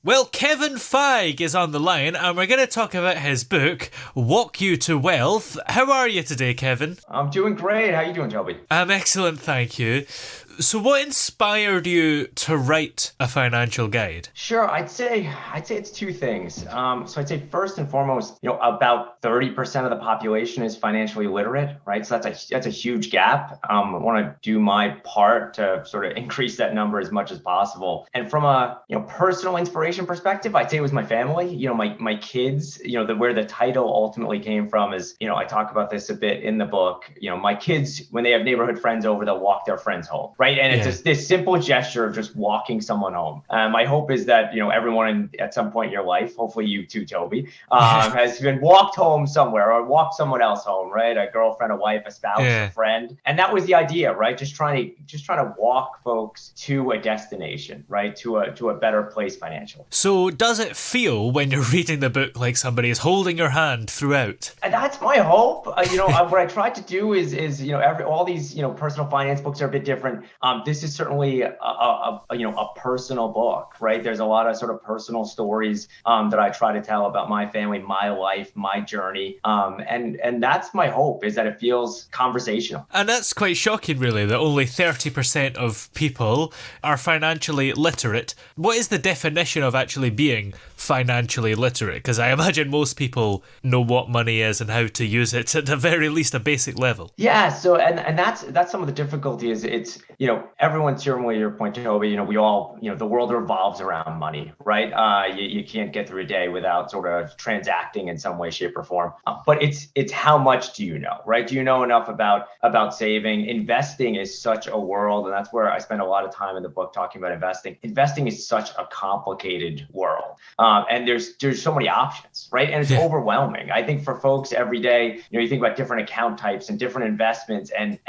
Well, Kevin Feig is on the line and we're going to talk about his book, Walk You to Wealth. How are you today, Kevin? I'm doing great. How you doing, Toby? I'm excellent, thank you. So what inspired you to write a financial guide? Sure. I'd say it's two things. So I'd say first and foremost, about 30% of the population is financially literate, right? So that's a huge gap. I want to do my part to sort of increase that number as much as possible. And from a personal inspiration perspective, I'd say it was my family. My kids. Where the title ultimately came from is I talk about this a bit in the book. My kids, when they have neighborhood friends over, they'll walk their friends home. Right. And it's just this simple gesture of just walking someone home. My hope is that, everyone at some point in your life, hopefully you too, Toby, has been walked home somewhere or walked someone else home, right? A girlfriend, a wife, a spouse, a friend. And that was the idea, right? Just trying to walk folks to a destination, right? To a better place financially. So does it feel when you're reading the book like somebody is holding your hand throughout? And that's my hope. What I tried to do is all these, personal finance books are a bit different. This is certainly a personal book, right? There's a lot of sort of personal stories that I try to tell about my family, my life, my journey, and that's my hope, is that it feels conversational. And that's quite shocking, really, that only 30% of people are financially literate. What is the definition of actually being financially literate? Because I imagine most people know what money is and how to use it at the very least a basic level. Yeah. So and that's some of the difficulty is it's everyone's certainly your point, Toby. We all the world revolves around money, right? You can't get through a day without sort of transacting in some way, shape, or form. But it's how much do you know, right? Do you know enough about saving? Investing is such a world, and that's where I spend a lot of time in the book talking about investing. Investing is such a complicated world, and there's so many options, right? And it's overwhelming. I think for folks every day, you think about different account types and different investments, and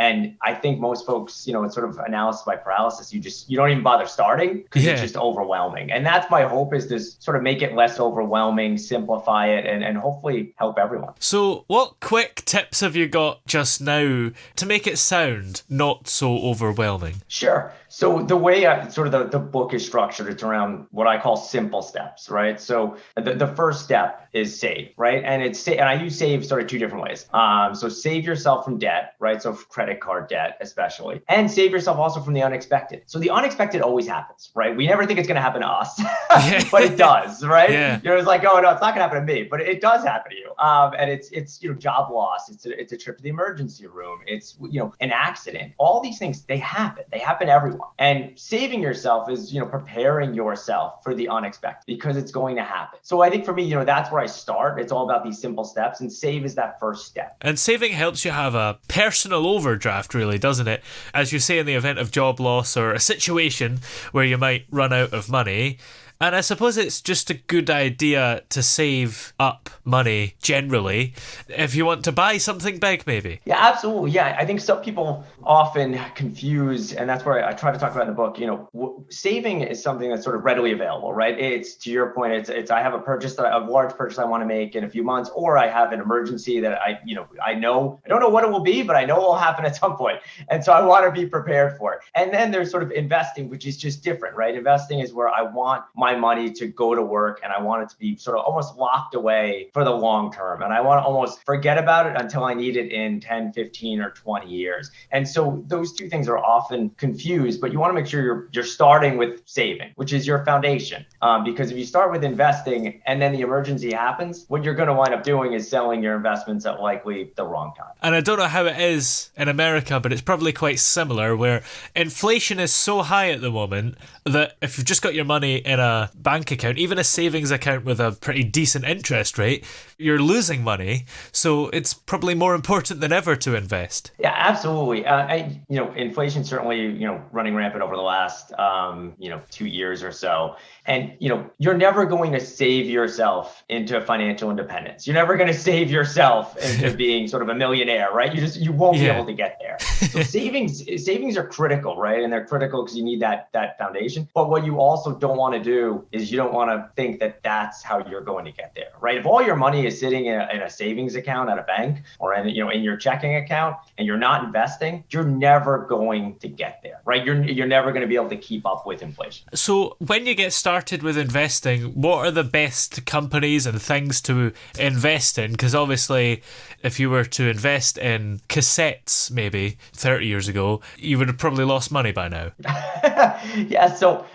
I think most folks, it's sort of analysis by paralysis. You don't even bother starting because it's just overwhelming. And that's my hope, is to sort of make it less overwhelming, simplify it, and hopefully help everyone. So what quick tips have you got just now to make it sound not so overwhelming? Sure. So the way the book is structured, it's around what I call simple steps, right? So the first step is save, right? And I use save sort of two different ways. So save yourself from debt, right? So credit card debt, especially, and save yourself also from the unexpected. So the unexpected always happens, right? We never think it's going to happen to us, but it does, right? Yeah. It's like, oh no, it's not going to happen to me, but it does happen to you. And it's job loss. It's a trip to the emergency room. It's an accident. All these things, they happen. They happen to everyone. And saving yourself is preparing yourself for the unexpected, because it's going to happen. So I think for me, that's where I start. It's all about these simple steps, and save is that first step. And saving helps you have a personal overdraft, really, doesn't it? As you say, in the event of job loss or a situation where you might run out of money. And I suppose it's just a good idea to save up money generally if you want to buy something big, maybe. Yeah, absolutely. Yeah, I think some people often confuse, and that's where I try to talk about in the book. Saving is something that's sort of readily available, right? It's, to your point, it's I have a large purchase I want to make in a few months, or I have an emergency that I don't know what it will be, but I know it will happen at some point, and so I want to be prepared for it. And then there's sort of investing, which is just different, right? Investing is where I want my money to go to work, and I want it to be sort of almost locked away for the long term. And I want to almost forget about it until I need it in 10, 15, or 20 years. And so those two things are often confused, but you want to make sure you're starting with saving, which is your foundation. Because if you start with investing and then the emergency happens, what you're going to wind up doing is selling your investments at likely the wrong time. And I don't know how it is in America, but it's probably quite similar, where inflation is so high at the moment that if you've just got your money in a bank account, even a savings account with a pretty decent interest rate, you're losing money. So it's probably more important than ever to invest. Yeah, absolutely. Inflation certainly, running rampant over the last, 2 years or so. And, you're never going to save yourself into financial independence. You're never going to save yourself into being sort of a millionaire, right? You won't be able to get there. So savings are critical, right? And they're critical because you need that foundation. But what you also don't want to do do is you don't want to think that that's how you're going to get there, right? If all your money is sitting in a savings account at a bank or in your checking account and you're not investing, you're never going to get there, right? You're never going to be able to keep up with inflation. So when you get started with investing, what are the best companies and things to invest in? Because obviously, if you were to invest in cassettes maybe 30 years ago, you would have probably lost money by now. Yeah, so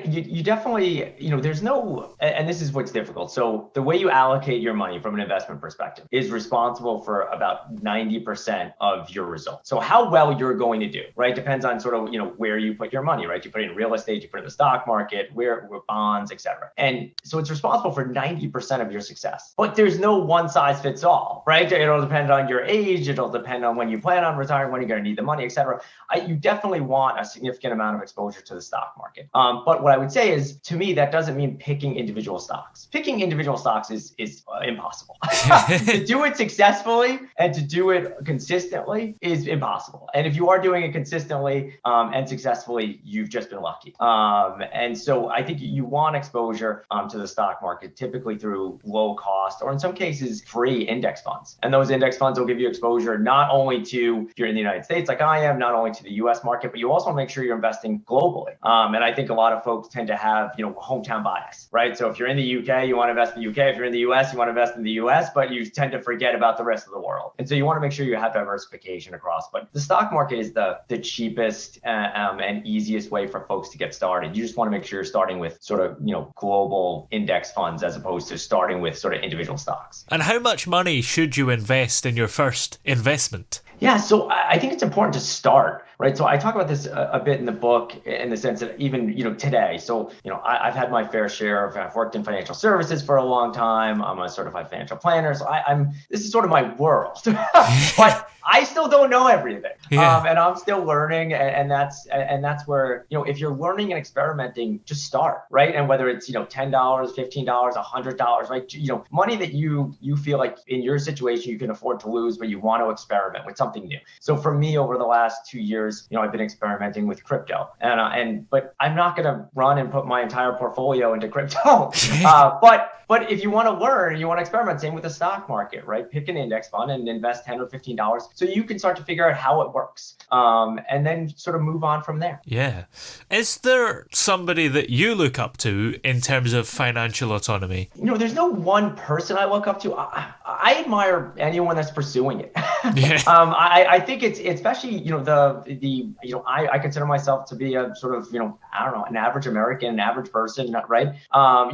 you definitely, there's no, and this is what's difficult. So the way you allocate your money from an investment perspective is responsible for about 90% of your results. So how well you're going to do, right, depends on sort of, where you put your money, right? You put it in real estate, you put it in the stock market, where bonds, etc. And so it's responsible for 90% of your success. But there's no one size fits all, right? It'll depend on your age, it'll depend on when you plan on retiring, when you're going to need the money, etc. You definitely want a significant amount of exposure to the stock market. But what I would say is, to me, that doesn't mean picking individual stocks. Picking individual stocks is impossible. To do it successfully and to do it consistently is impossible. And if you are doing it consistently and successfully, you've just been lucky. And so I think you want exposure to the stock market, typically through low cost or in some cases free index funds. And those index funds will give you exposure not only to, if you're in the United States like I am, not only to the US market, but you also want to make sure you're investing globally. And I think a lot of folks tend to have, hometown bias, right? So if you're in the UK, you want to invest in the UK. If you're in the US, you want to invest in the US, but you tend to forget about the rest of the world. And so you want to make sure you have diversification across. But the stock market is the cheapest and easiest way for folks to get started. You just want to make sure you're starting with sort of, global index funds as opposed to starting with sort of individual stocks. And how much money should you invest in your first investment? Yeah, so I think it's important to start, right? So I talk about this a bit in the book in the sense that even, today, so, I've had my fair share of, I've worked in financial services for a long time. I'm a certified financial planner. So this is sort of my world, but I still don't know everything. Yeah. And I'm still learning. And that's where, if you're learning and experimenting, just start, right? And whether it's, $10, $15, $100, right? Money that you feel like in your situation, you can afford to lose, but you want to experiment with something new. So for me, over the last 2 years, I've been experimenting with crypto but I'm not going to run and put my entire portfolio into crypto. But if you want to learn, you want to experiment, same with the stock market, right? Pick an index fund and invest $10 or $15 so you can start to figure out how it works and then sort of move on from there. Yeah. Is there somebody that you look up to in terms of financial autonomy? There's no one person I look up to. I admire anyone that's pursuing it. Yeah. I think it's especially, I consider myself to be a sort of, I don't know, an average American, an average person, right?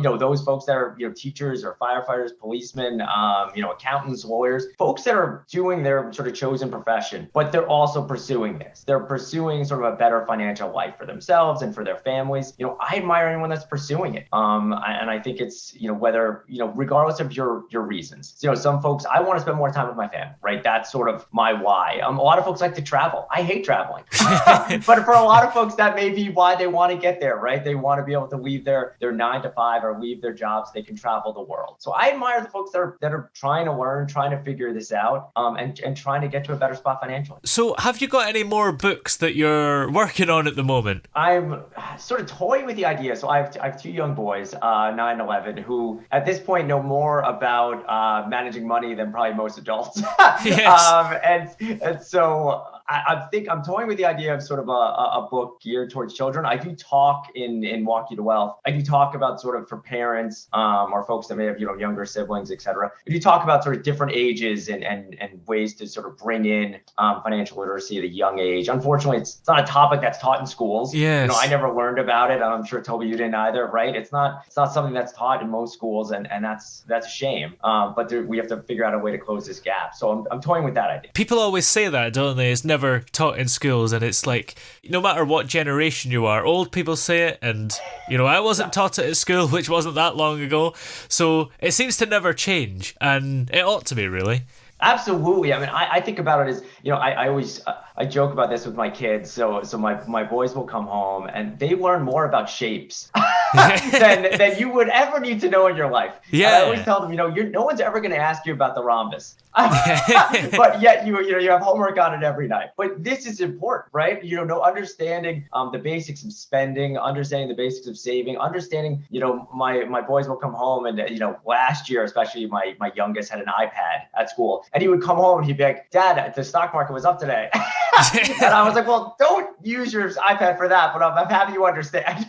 Those folks that are, teachers or firefighters, policemen, accountants, lawyers, folks that are doing their sort of chosen profession, but they're also pursuing this. They're pursuing sort of a better financial life for themselves and for their families. I admire anyone that's pursuing it. And I think it's, whether, regardless of your reasons, some folks, I want to spend more time with my family, right? That's sort of my why. A lot of folks like to travel. I hate traveling, but for a lot of folks, that may be why they want to get there, right? They want to be able to leave their 9 to 5 or leave their jobs. They can travel the world. So I admire the folks that are trying to learn, trying to figure this out, and trying to get to a better spot financially. So have you got any more books that you're working on at the moment? I'm sort of toying with the idea. So I have 2 young boys, 9 and 11, who at this point know more about managing money than probably most adults. Yes. And so I'm toying with the idea of sort of a book geared towards children. I do talk in Walk You to Wealth. I do talk about sort of for parents or folks that may have, younger siblings, et cetera. I do talk about sort of different ages and ways to sort of bring in financial literacy at a young age. Unfortunately, it's not a topic that's taught in schools. Yes. I never learned about it. I'm sure, Toby, you didn't either, right? It's not something that's taught in most schools, and that's a shame. But we have to figure out a way to close this gap. So I'm toying with that idea. People always say that, don't they? It's never taught in schools, and it's like, no matter what generation you are, old people say it, and I wasn't taught it at school, which wasn't that long ago. So it seems to never change, and it ought to be, really. Absolutely. I mean, I think about it as, I always I joke about this with my kids. So my boys will come home and they learn more about shapes than you would ever need to know in your life. Yeah. And I always tell them, no one's ever going to ask you about the rhombus, but yet you have homework on it every night. But this is important, right? Understanding the basics of spending, understanding the basics of saving, understanding. My boys will come home and last year, especially my youngest had an iPad at school, and he would come home and he'd be like, "Dad, the stock market was up today." And I was like, "Well, don't use your iPad for that, but I'm happy you understand."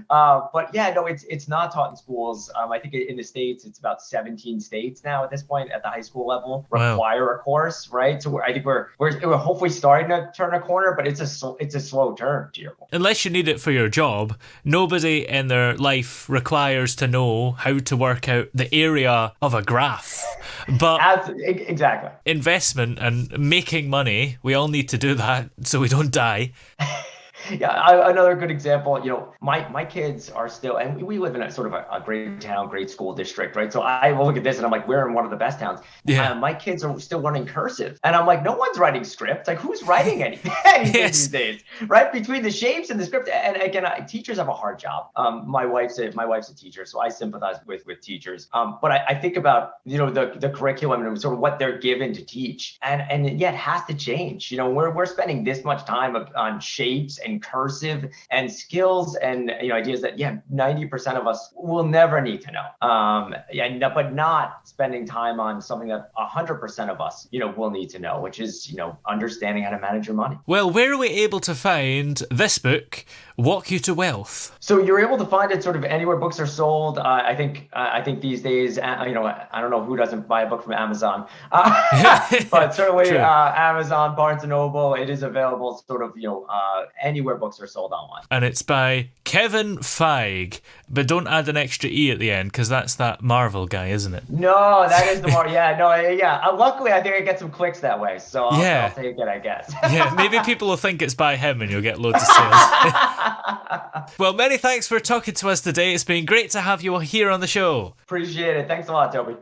But yeah, no, it's not taught in schools. I think in the States, it's about 17 states now at this point at the high school level require a course, right? So I think we're hopefully starting to turn a corner, but it's a slow turn to your point. Unless you need it for your job, nobody in their life requires to know how to work out the area of a graph. But exactly. Investment and making money, we all need to do that so we don't die. Yeah, another good example, my kids are still, and we live in a sort of a great town, great school district, right? So I will look at this and I'm like, we're in one of the best towns. Yeah. My kids are still learning cursive. And I'm like, no one's writing script. Like, who's writing anything these days, right? Between the shapes and the script. And again, teachers have a hard job. My wife's a teacher, so I sympathize with teachers. But I think about, the curriculum and sort of what they're given to teach. And yet it has to change. We're spending this much time on shapes and cursive and skills and ideas that 90% of us will never need to know, but not spending time on something that 100% of us will need to know, which is understanding how to manage your money. Well, where are we able to find this book, Walk You to Wealth? So you're able to find it sort of anywhere books are sold. I think these days, I don't know who doesn't buy a book from Amazon, but certainly Amazon, Barnes and Noble, it is available sort of anywhere books are sold online. And it's by Kevin Feig, but don't add an extra E at the end because that's that Marvel guy, isn't it? No, that is the Marvel. Luckily, I think I get some clicks that way, so I'll take it, I guess. Yeah, maybe people will think it's by him and you'll get loads of sales. Well, many thanks for talking to us today. It's been great to have you here on the show. Appreciate it. Thanks a lot, Toby.